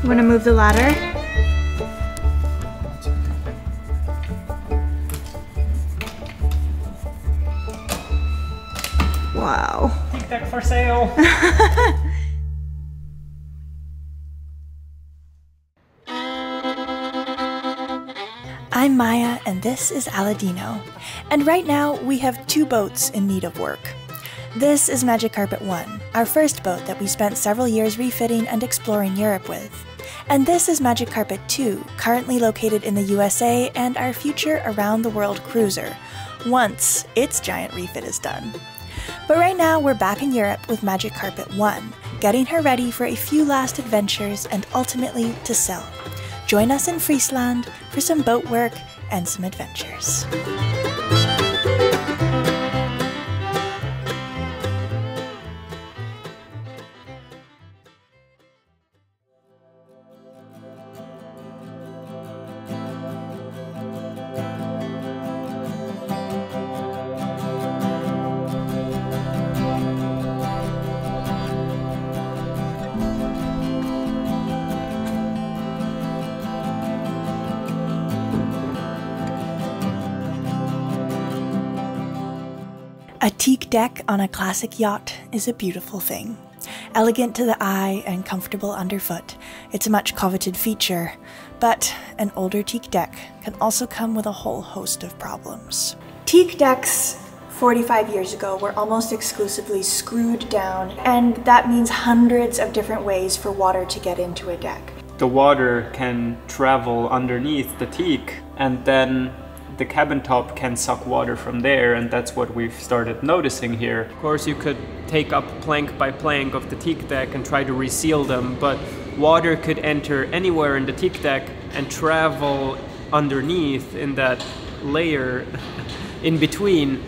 You want to move the ladder? Wow. Teak deck for sale. I'm Maya and this is Aladino. And right now we have two boats in need of work. This is Magic Carpet 1, our first boat that we spent several years refitting and exploring Europe with. And this is Magic Carpet 2, currently located in the USA and our future around the world cruiser, once its giant refit is done. But right now we're back in Europe with Magic Carpet 1, getting her ready for a few last adventures and ultimately to sell. Join us in Friesland for some boat work and some adventures. A teak deck on a classic yacht is a beautiful thing. Elegant to the eye and comfortable underfoot, it's a much coveted feature, but an older teak deck can also come with a whole host of problems. Teak decks 45 years ago were almost exclusively screwed down, and that means hundreds of different ways for water to get into a deck. The water can travel underneath the teak, and then the cabin top can suck water from there, and that's what we've started noticing here. Of course, you could take up plank by plank of the teak deck and try to reseal them, but water could enter anywhere in the teak deck and travel underneath in that layer in between,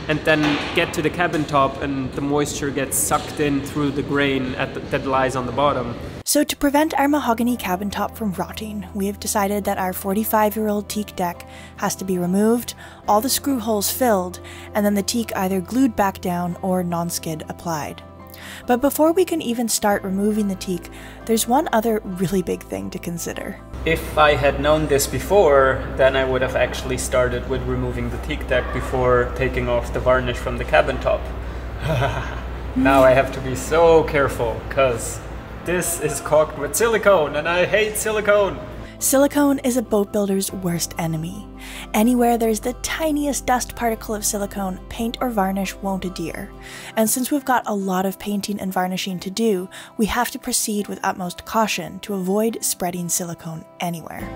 and then get to the cabin top, and the moisture gets sucked in through the grain that lies on the bottom. So to prevent our mahogany cabin top from rotting, we have decided that our 45-year-old teak deck has to be removed, all the screw holes filled, and then the teak either glued back down or non-skid applied. But before we can even start removing the teak, there's one other really big thing to consider. If I had known this before, then I would have actually started with removing the teak deck before taking off the varnish from the cabin top. Now I have to be so careful, because this is caulked with silicone, and I hate silicone! Silicone is a boat builder's worst enemy. Anywhere there's the tiniest dust particle of silicone, paint or varnish won't adhere. And since we've got a lot of painting and varnishing to do, we have to proceed with utmost caution to avoid spreading silicone anywhere.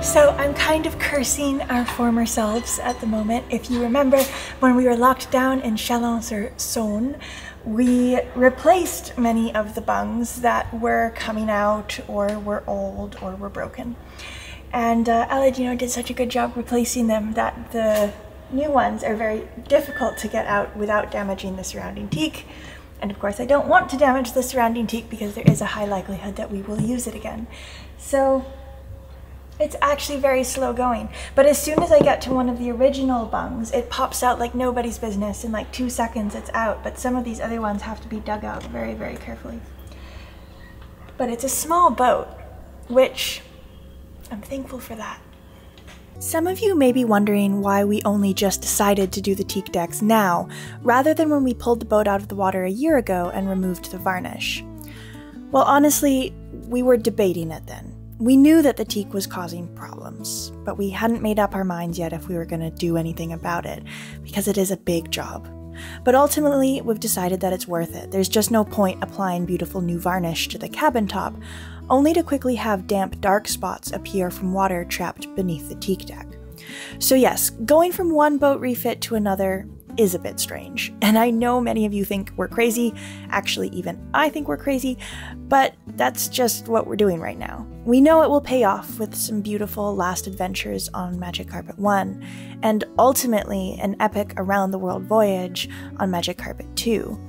So I'm kind of cursing our former selves at the moment. If you remember, when we were locked down in Chalon-sur-Saône, we replaced many of the bungs that were coming out or were old or were broken. And Aladino did such a good job replacing them that the new ones are very difficult to get out without damaging the surrounding teak. And of course I don't want to damage the surrounding teak because there is a high likelihood that we will use it again. So it's actually very slow going, but as soon as I get to one of the original bungs, it pops out like nobody's business. In like 2 seconds it's out, but some of these other ones have to be dug out very, very carefully. But it's a small boat, which I'm thankful for that. Some of you may be wondering why we only just decided to do the teak decks now, rather than when we pulled the boat out of the water a year ago and removed the varnish. Well, honestly, we were debating it then. We knew that the teak was causing problems, but we hadn't made up our minds yet if we were going to do anything about it, because it is a big job. But ultimately, we've decided that it's worth it. There's just no point applying beautiful new varnish to the cabin top, only to quickly have damp, dark spots appear from water trapped beneath the teak deck. So yes, going from one boat refit to another is a bit strange, and I know many of you think we're crazy. Actually, even I think we're crazy, but that's just what we're doing right now. We know it will pay off with some beautiful last adventures on Magic Carpet 1, and ultimately an epic around-the-world voyage on Magic Carpet 2.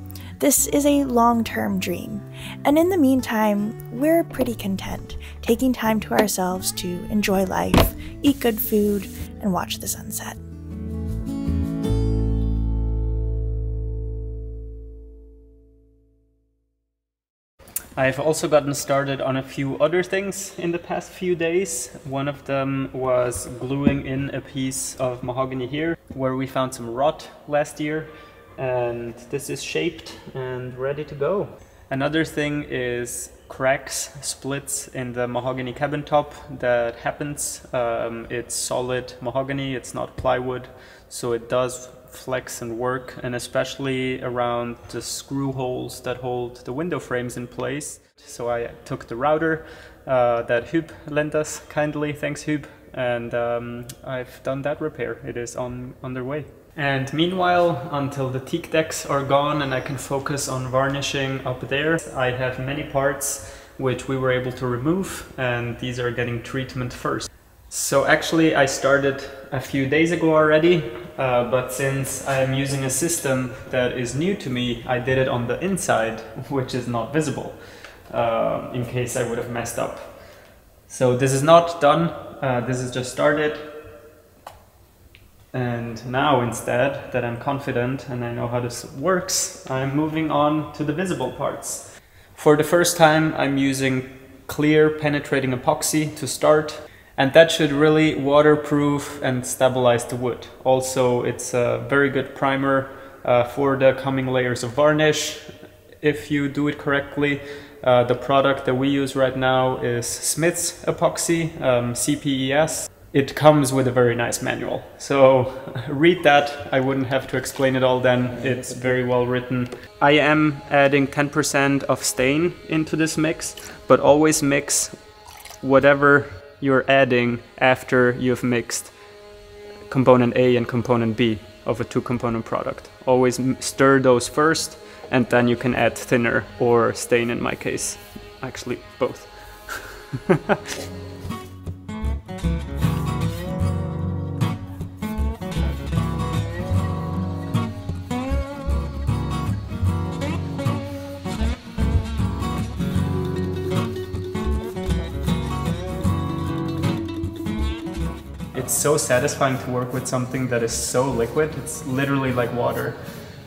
This is a long-term dream, and in the meantime, we're pretty content, taking time to ourselves to enjoy life, eat good food, and watch the sunset. I've also gotten started on a few other things in the past few days. One of them was gluing in a piece of mahogany here, where we found some rot last year, and this is shaped and ready to go. Another thing is cracks, splits in the mahogany cabin top that happens. It's solid mahogany, it's not plywood, so it does flex and work, and especially around the screw holes that hold the window frames in place. So I took the router that Hub lent us kindly, thanks Hub, and I've done that repair. It is on their way. And meanwhile, until the teak decks are gone and I can focus on varnishing up there, I have many parts which we were able to remove, and these are getting treatment first. So actually I started a few days ago already, but since I am using a system that is new to me, I did it on the inside, which is not visible, in case I would have messed up. So this is not done, this is just started. And now instead that I'm confident and I know how this works, I'm moving on to the visible parts. For the first time I'm using clear penetrating epoxy to start. And that should really waterproof and stabilize the wood. Also, it's a very good primer for the coming layers of varnish. If you do it correctly, the product that we use right now is Smith's epoxy, CPES. It comes with a very nice manual. So read that, I wouldn't have to explain it all then, it's very well written. I am adding 10% of stain into this mix, but always mix whatever you're adding after you've mixed component A and component B of a two-component product. Always stir those first, and then you can add thinner or stain in my case. Actually, both. It's so satisfying to work with something that is so liquid. It's literally like water,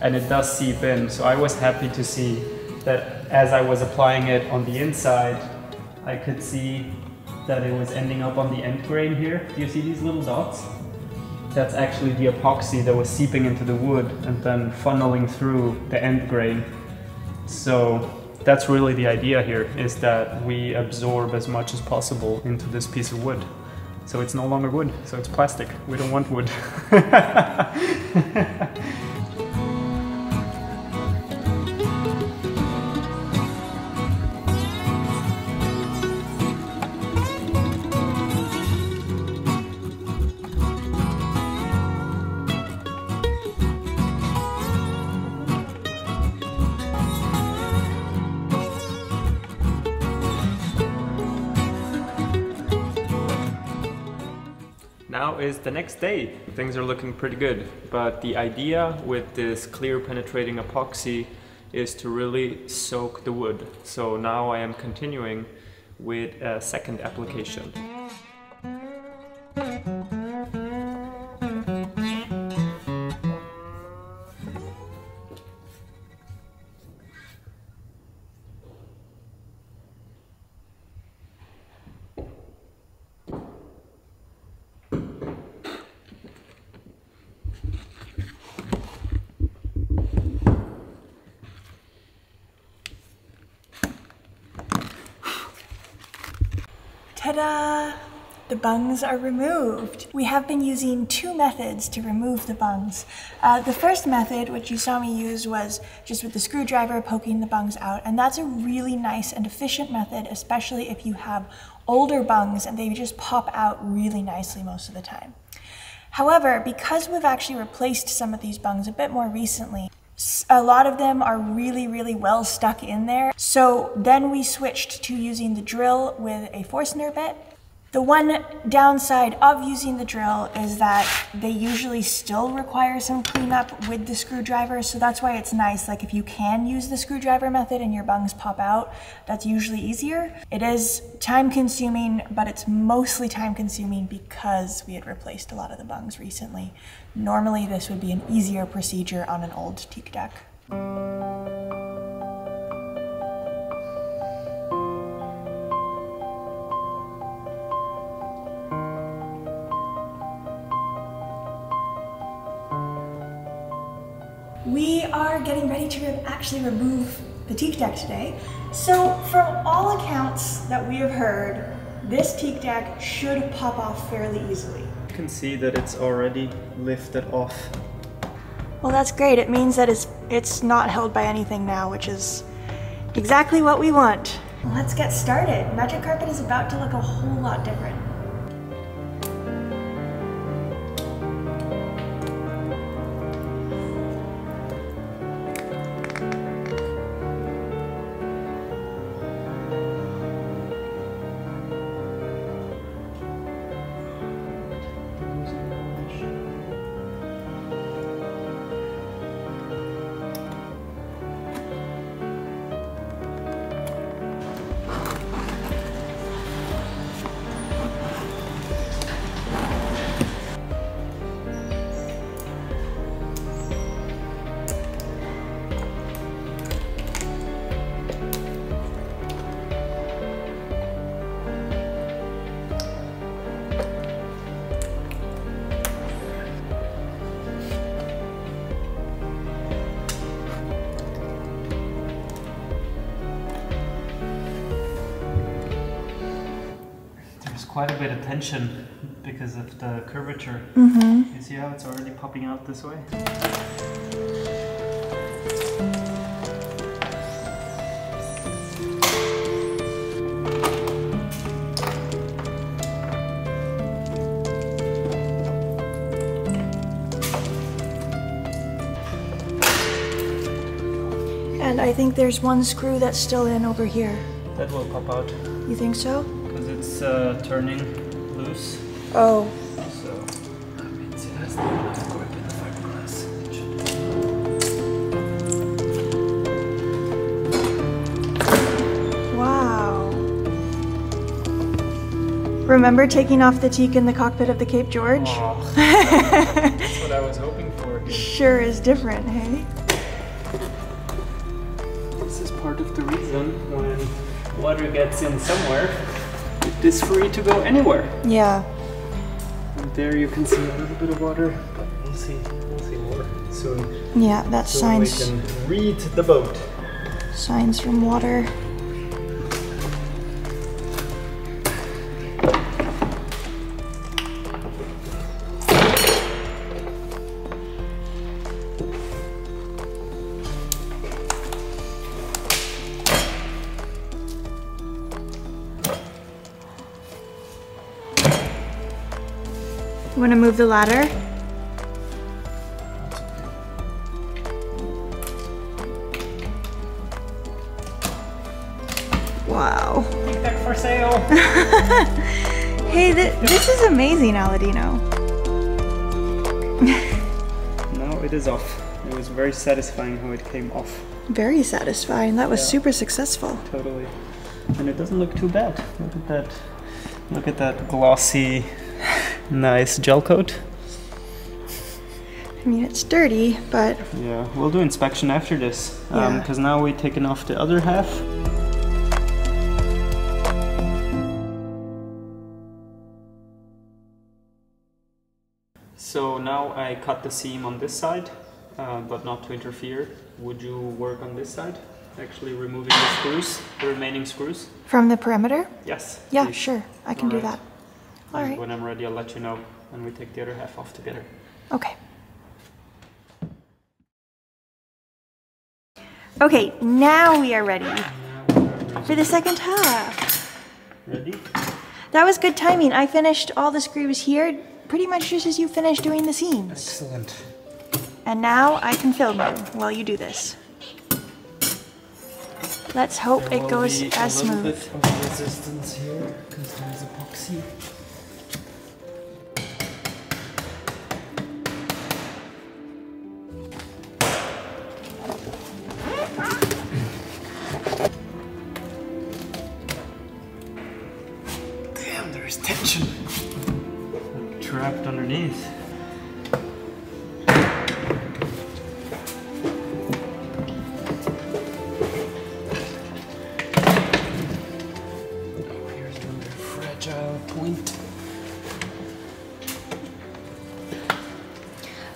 and it does seep in. So I was happy to see that as I was applying it on the inside, I could see that it was ending up on the end grain here. Do you see these little dots? That's actually the epoxy that was seeping into the wood and then funneling through the end grain. So that's really the idea here, is that we absorb as much as possible into this piece of wood. So it's no longer wood, so it's plastic. We don't want wood. Now is the next day. Things are looking pretty good, but the idea with this clear penetrating epoxy is to really soak the wood. So now I am continuing with a second application. Ta-da! The bungs are removed. We have been using two methods to remove the bungs. The first method, which you saw me use, was just with the screwdriver poking the bungs out, and that's a really nice and efficient method, especially if you have older bungs and they just pop out really nicely most of the time. However, because we've actually replaced some of these bungs a bit more recently, a lot of them are really well stuck in there. So then we switched to using the drill with a Forstner bit. The one downside of using the drill is that they usually still require some cleanup with the screwdriver, so that's why it's nice. Like if you can use the screwdriver method and your bungs pop out, that's usually easier. It is time consuming, but it's mostly time consuming because we had replaced a lot of the bungs recently. Normally this would be an easier procedure on an old teak deck. We are getting ready to actually remove the teak deck today. So from all accounts that we have heard, this teak deck should pop off fairly easily. You can see that it's already lifted off. Well, that's great. It means that it's not held by anything now, which is exactly what we want. Let's get started. Magic carpet is about to look a whole lot different. Quite a bit of tension because of the curvature. You see how it's already popping out this way? And I think there's one screw that's still in over here. That will pop out. You think so? Because it's turning loose. Oh. So that means it has not enough grip in the fiberglass. Wow. Remember taking off the teak in the cockpit of the Cape George? Oh, that's what I was hoping for here. Sure is different, hey? This is part of the reason when water gets in somewhere, it is free to go anywhere. Yeah. And there you can see a little bit of water, but we'll see more soon. Yeah, that's so signs. We can read the boat. Signs from water. You want to move the ladder? Wow. Teak deck for sale. Hey, this is amazing, Aladino. Now it is off. It was very satisfying how it came off. Very satisfying. That was super successful. Totally. And it doesn't look too bad. Look at that. Look at that glossy, nice gel coat. I mean, it's dirty, but... Yeah, we'll do inspection after this. Yeah. Because now we've taken off the other half. So now I cut the seam on this side, but not to interfere. Would you work on this side? Actually removing the screws, the remaining screws? From the perimeter? Yes. Yeah, please. sure. I can do that. All And right. when I'm ready, I'll let you know, and we take the other half off together. Okay. Okay, now we are ready for the second half. Ready? That was good timing. I finished all the screws here pretty much just as you finished doing the seams. Excellent. And now I can film you while you do this. Let's hope There it will goes be as a little smooth. bit of resistance here because there's epoxy. Damn, there's tension. I'm trapped underneath. Point.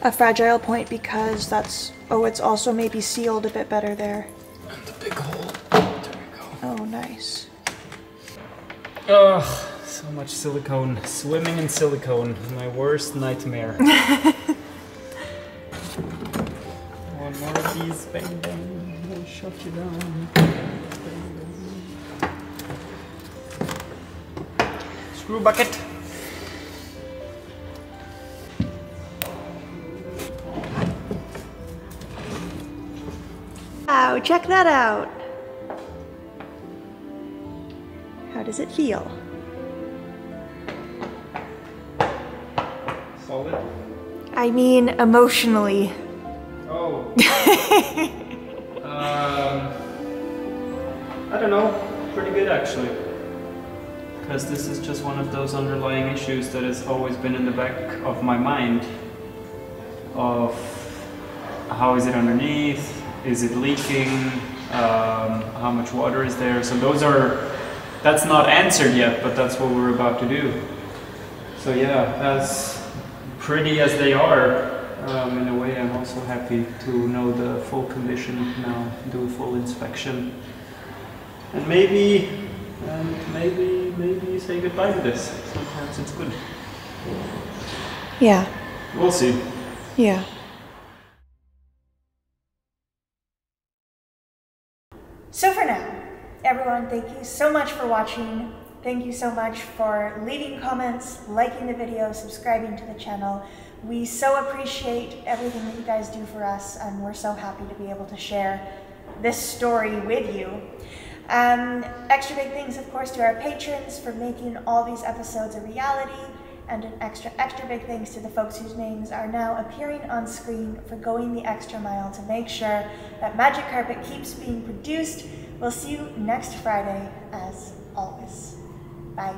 A fragile point because that's, oh, it's also maybe sealed a bit better there. And the big hole. There we go. Oh, nice. Ugh, so much silicone. Swimming in silicone. My worst nightmare. One more of these, bang bang. I'll shut you down. Screw bucket. Wow, check that out. How does it feel? Solid. I mean, emotionally. Oh. I don't know. Pretty good actually. Because this is just one of those underlying issues that has always been in the back of my mind. Of how is it underneath? Is it leaking? How much water is there? So that's not answered yet, but that's what we're about to do. So yeah, as pretty as they are, in a way I'm also happy to know the full condition now, do a full inspection. And maybe say goodbye to this. Sometimes it's good. Yeah. We'll see. Yeah. So for now, everyone, thank you so much for watching. Thank you so much for leaving comments, liking the video, subscribing to the channel. We so appreciate everything that you guys do for us, and we're so happy to be able to share this story with you. Extra big thanks, of course, to our patrons for making all these episodes a reality, and an extra big thanks to the folks whose names are now appearing on screen for going the extra mile to make sure that Magic Carpet keeps being produced. We'll see you next Friday, as always. Bye.